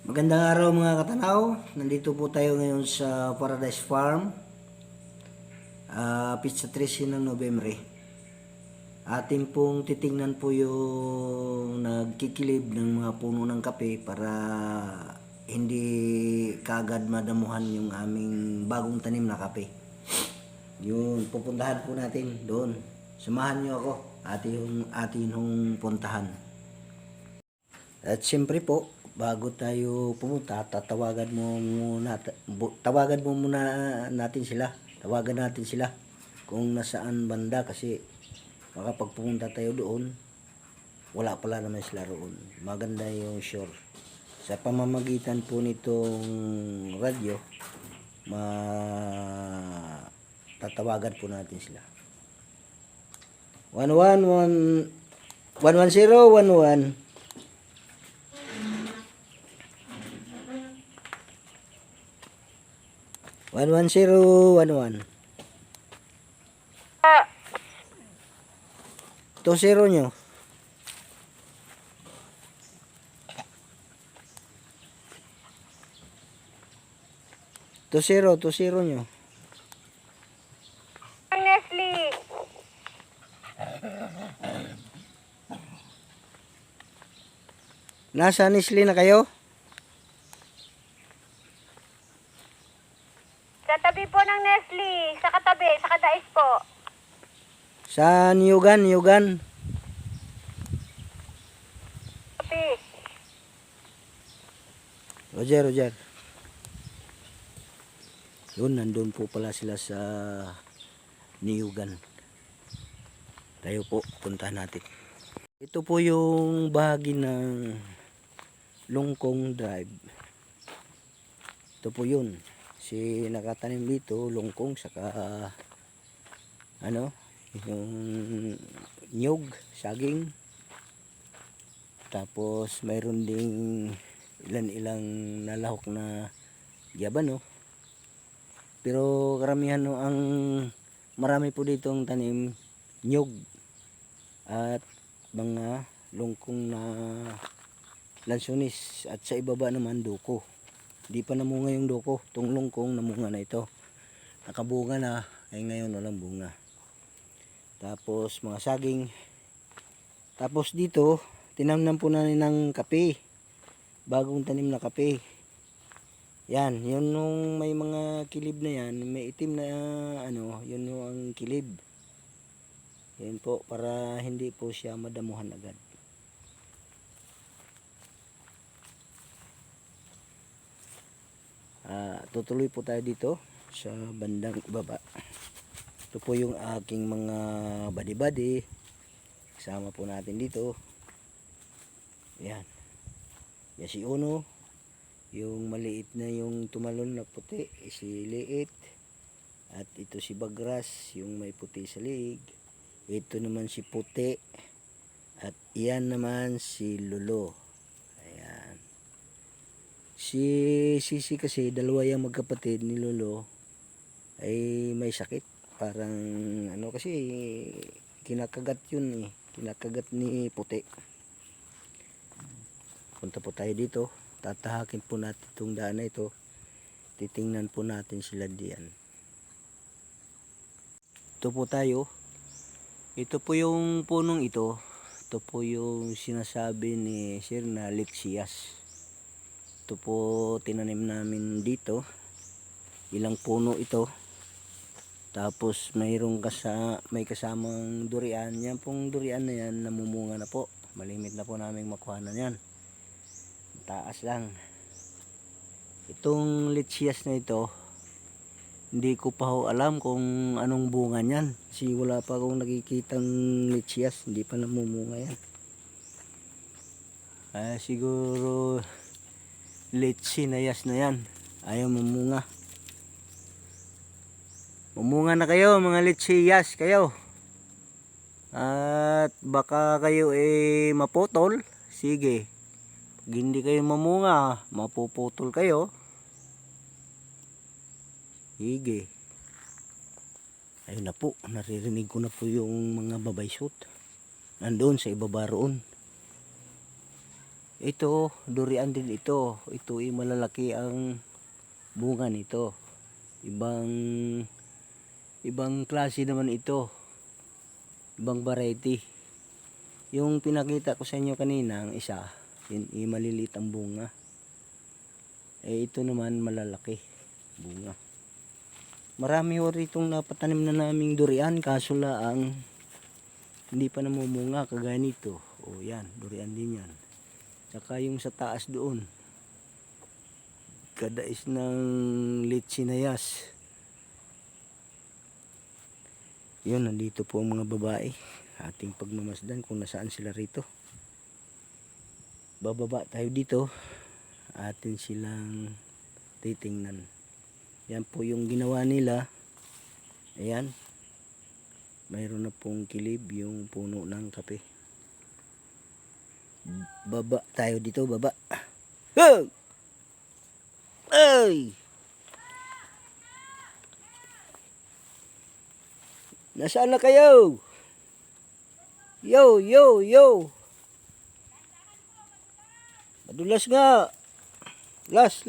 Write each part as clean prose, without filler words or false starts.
Magandang araw mga katanaw. Nandito po tayo ngayon sa Paradise Farm. Pizza 13 ng Nobyembre. Atin pong titingnan po yung nagkikilib ng mga puno ng kape para hindi kaagad madamuhan yung aming bagong tanim na kape. Yun, pupuntahan po natin doon. Samahan niyo ako. Atin hong puntahan. At siyempre po, bago tayo pumunta, tawagan mo muna natin sila. Tawagan natin sila kung nasaan banda kasi baka pag pumunta tayo doon, wala pala naman sila roon. Maganda yung shore. Sa pamamagitan po nitong radyo, tatawagan po natin sila. 111 11011 11011 20 nyo. To zero nyo. Nestle. Nasa Nestle na kayo? Sa tabi po ng Nestle. Sa katabi. Sa kadais po. Sa Niyugan. Tabi. Roger. Yun, nandun po pala sila sa Niyugan. Tayo po, puntahan natin. Ito po yung bahagi ng Lungkong Drive. Ito po yun. Si nakatanim dito, lungkong, saka yung nyug, saging. Tapos mayroon ding ilan-ilang nalahok na yabano. Pero karamihan ang marami po dito ang tanim nyug at mga lungkong na lansones, at sa ibaba naman duko. Di pa namunga yung duko. Itong lungkong namunga na ito. Nakabunga na, ay ngayon walang bunga. Tapos mga saging. Tapos dito, tinamnan po namin ng kape. Bagong tanim na kape. Yan, yun nung may mga kilib na yan, may itim na yun yung ang kilib. Yan po, para hindi po siya madamuhan agad. Tutuloy po tayo dito sa bandang ibaba. Ito po yung aking mga badi-badi. Kasama po natin dito. Yan. Yan si Uno. Yung maliit na yung tumalon na puti, si Liit. At ito si Bagras, yung may puti sa liig. Ito naman si Puti. At iyan naman si Lolo. Ayan. Si Sisi kasi, dalawa yung magkapatid ni Lolo, ay may sakit. Parang kasi kinakagat yun eh. Kinakagat ni Puti. Punta po tayo dito. Tatahakin po natin itong daan na ito. Titingnan po natin sila diyan. Ito po tayo. Ito po yung punong ito. Ito po yung sinasabi ni Sir na Lixias. Ito po tinanim namin dito. Ilang puno ito. Tapos may kasamang durian. Yan pong durian na yan, namumunga na po. Malimit na po namin makuha na yan. Taas lang. Itong lichias na ito, hindi ko pa ho alam kung anong bunga niyan. Kasi wala pa akong nakikitang lichias. Hindi pa namumunga yan. Siguro litsinayas na yan. Ayaw mamunga. Mamunga na kayo mga litsiyas kayo. At baka kayo maputol. Sige. Pag hindi kayo mamunga, mapuputol kayo. Sige. Ayun na po, naririnig ko na po yung mga babaysot. Nandoon sa ibaba roon. Ito, durian din ito. Ito ay malalaki ang bunga nito. Ibang klase naman ito. Ibang variety. Yung pinakita ko sa inyo kanina, ang isa, yun ay maliliit ang bunga. Ito naman malalaki bunga. Marami ho ritong napatanim na naming durian, kaso lang hindi pa namumunga kagaya nito. O yan, durian din yan. Saka yung sa taas doon, kadais ng litsinayas. Yun, nandito po ang mga babae. Ating pagmamasdan kung nasaan sila rito. Bababa tayo dito. Atin silang titingnan. Yan po yung ginawa nila. Ayan. Mayroon na pong kilib yung puno ng kape. Baba tayo dito, baba. Hey! Ay! Nasaan na kayo? Yo, yo, yo. Madulas nga. Las.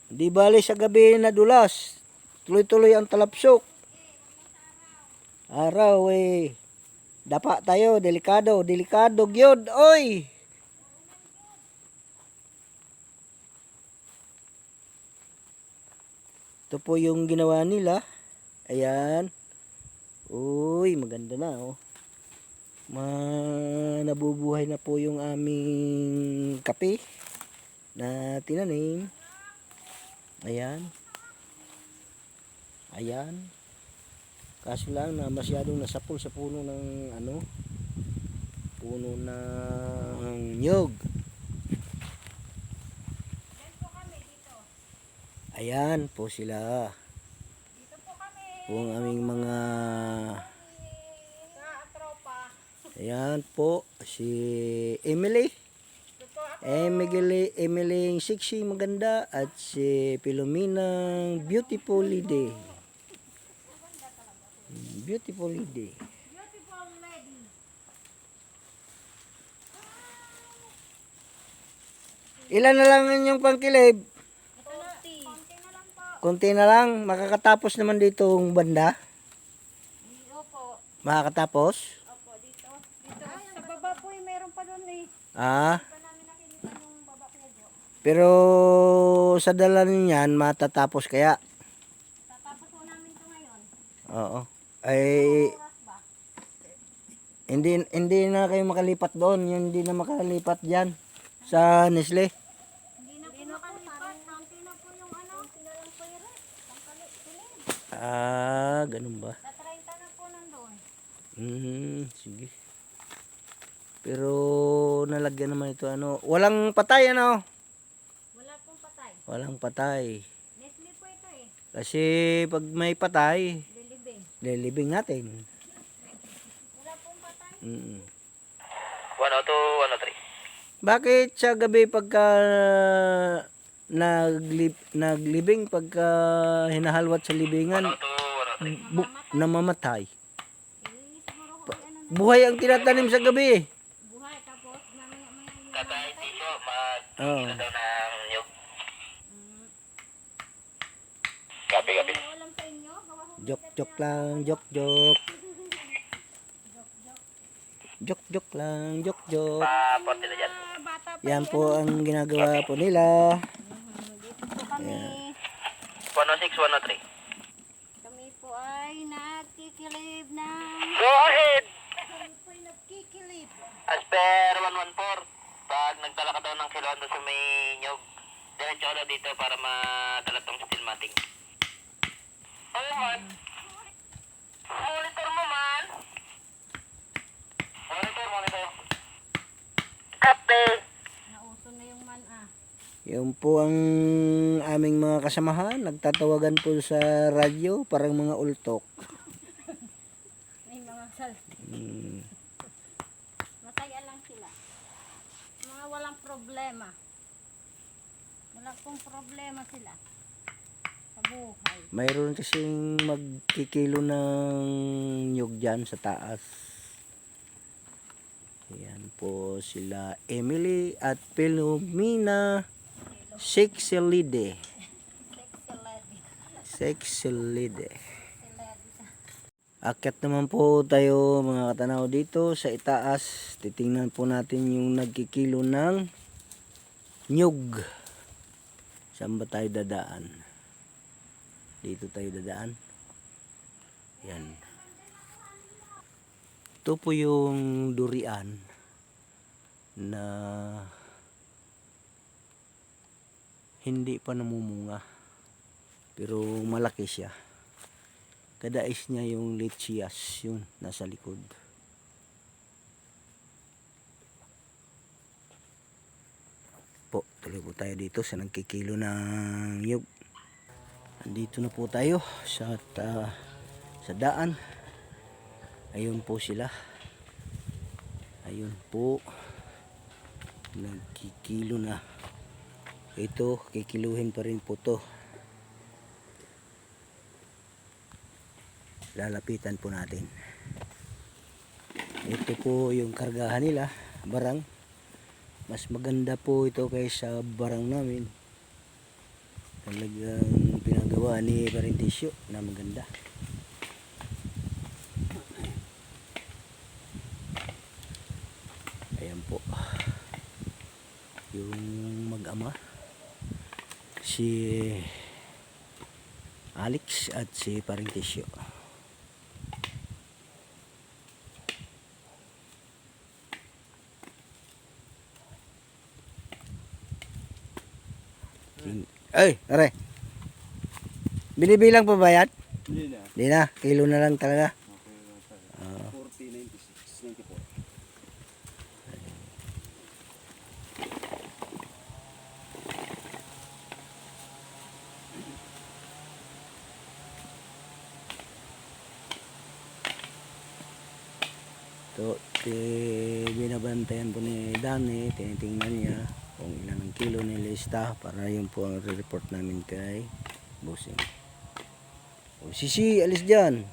Di bali sa gabi nadulas. Tuloy-tuloy ang talapsok. Araw eh. Dapa tayo, delikado gyud, oy. Ito po yung ginawa nila. Ayan. Uy, maganda na oh. Nabubuhay na po yung aming kape na tinanim. Ayan. Kaso lang na masyadong nasapol sa puno ng puno ng nyog. Ayan po sila. Dito po kami. Po ang aming mga Sa tropa. ayan po si Emily. Dito po ako. Emily yung sexy maganda at si Filomena beautiful lady. Beautiful lady. Beautiful lady. Ilan na lang inyong pangkilib? Konti na lang po. Konti na lang. Makakatapos naman dito ang banda. Opo. Makakatapos. Opo, dito. Sa baba po meron pa doon eh. Ah. Pa namin nakikita yung baba ko dito. Pero sa dala niyan matatapos kaya. Tatapos po namin ito ngayon. Oo. Ay Oras ba? hindi na kayo makalipat doon. Yung hindi na makalipat diyan sa Nestle. Hindi na po makalipat. Konti na po yung konti na lang po yung rest. Pangkalit. Ah, ganun ba? Sa 30 na po nandun. Sige. Pero nalagyan naman ito walang patay Wala pong patay. Walang patay. Nestle po ito eh. Kasi pag may patay, Lilibing. lilibing natin. Wala pong patay. 102, 103. Bakit sa gabi pagka naglibing, pagka hinahalwat sa libingan, 102, 103. namamatay? Eh, siguro ko ano Buhay ang tinatanim sa gabi. buhay tapos mamaya yung Tatay, tiso, Oo. mag-ina daw ng nyug. Kape. alam sa inyo. Gawa ko Joke lang, joke. Joke lang, joke. Pa-40 na dyan. bata pa Yan po ang ginagawa po nila. dito po kami. 106, 103. Kami po ay nagkikilib ng Go ahead! kami po ay nagkikilib. As per 114, pag nagdala ka daw ng kiloan doon sa may nyug, diretso ka daw dito para madala tong steel matting. Oo man. Monitor mo man. Monitor. Kape. Nauso na yung Yun po ang aming mga kasamahan. Nagtatawagan po sa radyo, parang mga ultok. May mga salty. Masaya lang sila. Mga walang problema. Wala pong problema sila. Sa buhay. Mayroon kasing magkikilo ng nyug dyan sa taas. Ayan po sila Emily at Pilomina Sexelide. Sexelide. Akyat naman po tayo mga katanaw dito sa itaas. Titingnan po natin yung nagkikilo ng nyug. Saan ba tayo dadaan? Dito tayo dadaan. Yan. Ito po yung durian na hindi pa namumunga. Pero malaki siya. Kadais niya yung lechias, yun, nasa likod. Po, tuloy po tayo dito sa nagkikilo ng nyug. Andito na po tayo sa daan. Ayun po sila. Ayun po. Nagkikilo na. Ito, kikiluhin pa rin po to. Lalapitan po natin. Ito po yung kargahan nila, barang. Mas maganda po ito kaysa barang namin. Talagang pinagawa ni Parentisyo na maganda. Ayan po. Yung mag-ama. Si Alex at si Parentisyo. Ay, are. Binibilang pa ba yan? Hindi na. Hindi na, kilo na lang talaga. Okay, 40, 96, 94. So, binabantayan po ni Danny, tinitingnan niya kung ilan ang kilo nilista para yun po ang report namin kay Bossing. O, Sisi, alis dyan.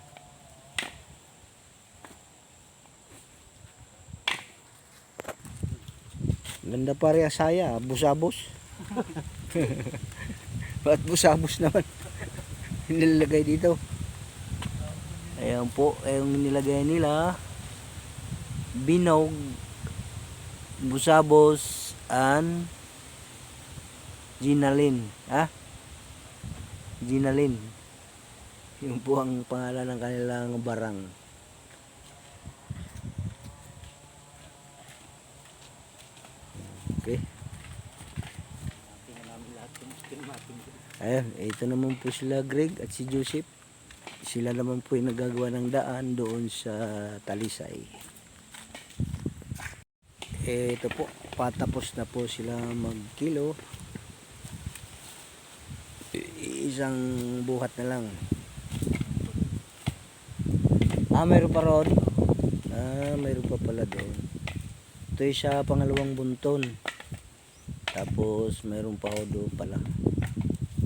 Ganda pa rin asaya, busabos. Ba't busabos naman? Nilalagay dito. Ayan po, yung nilagay nila. Binog, busabos, and ginalin. Ha? Ginalin. Yun po ang pangalan ng kanilang barang. Okay. Ayan, ito naman po sila Greg at si Joseph. Sila naman po yung nagagawa ng daan doon sa Talisay. Ito po, patapos na po sila magkilo. Isang buhat na lang. Mayroon pa ron. Mayroon pa pala doon. Ito yung sa pangalawang bunton. Tapos mayroon pa ako doon pala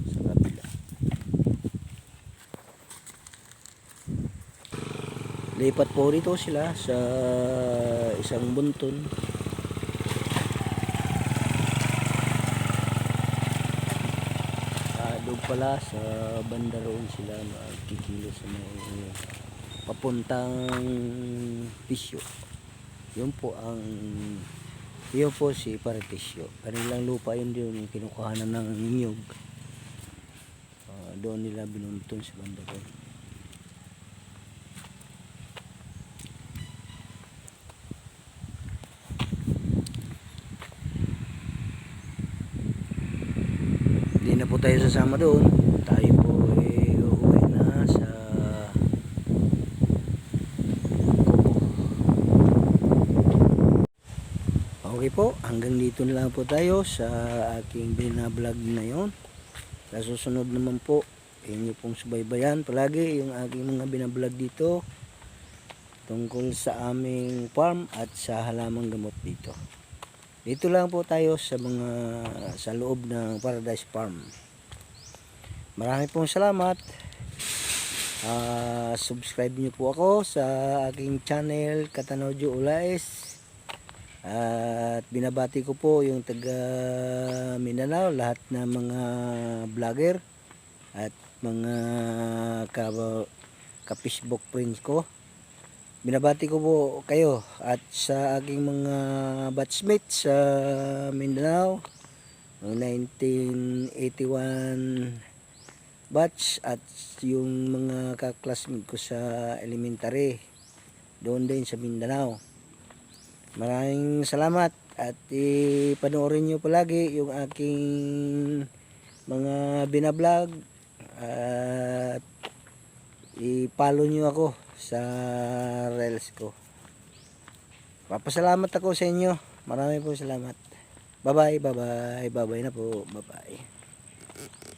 sa kabila. Lipat po rito sila sa isang bunton. Doon pala sa banda roon sila magkikilo sa may papuntang Pisyo. Yun po si Parentisyo. Kanilang lupa yun yung kinukuhanan ng nyug. Doon nila binuntun sa banda roon. Hindi na po tayo sasama doon. Tayo po uuwi na sa okay po, hanggang dito na lang po tayo sa aking binablog na yon. Sa susunod naman po, inyo pong subaybayan palagi yung aking mga binablog dito tungkol sa aming farm at sa halamang gamot dito. Dito lang po tayo sa loob ng Paradise Farm. Maraming pong salamat. Subscribe niyo po ako sa aking channel Katanojo Ulaes. At binabati ko po yung taga Mindanao, lahat na mga vlogger at mga ka-Facebook friends ko. Binabati ko po kayo at sa aking mga batchmates sa Mindanao, ng 1981 batch at yung mga kaklasmate ko sa elementary doon din sa Mindanao. Maraming salamat at ipanoorin nyo palagi yung aking mga binablog at i-follow nyo ako sa reels ko. Papasalamat ako sa inyo. Maraming po salamat. Bye bye, bye bye, bye bye na po, bye bye.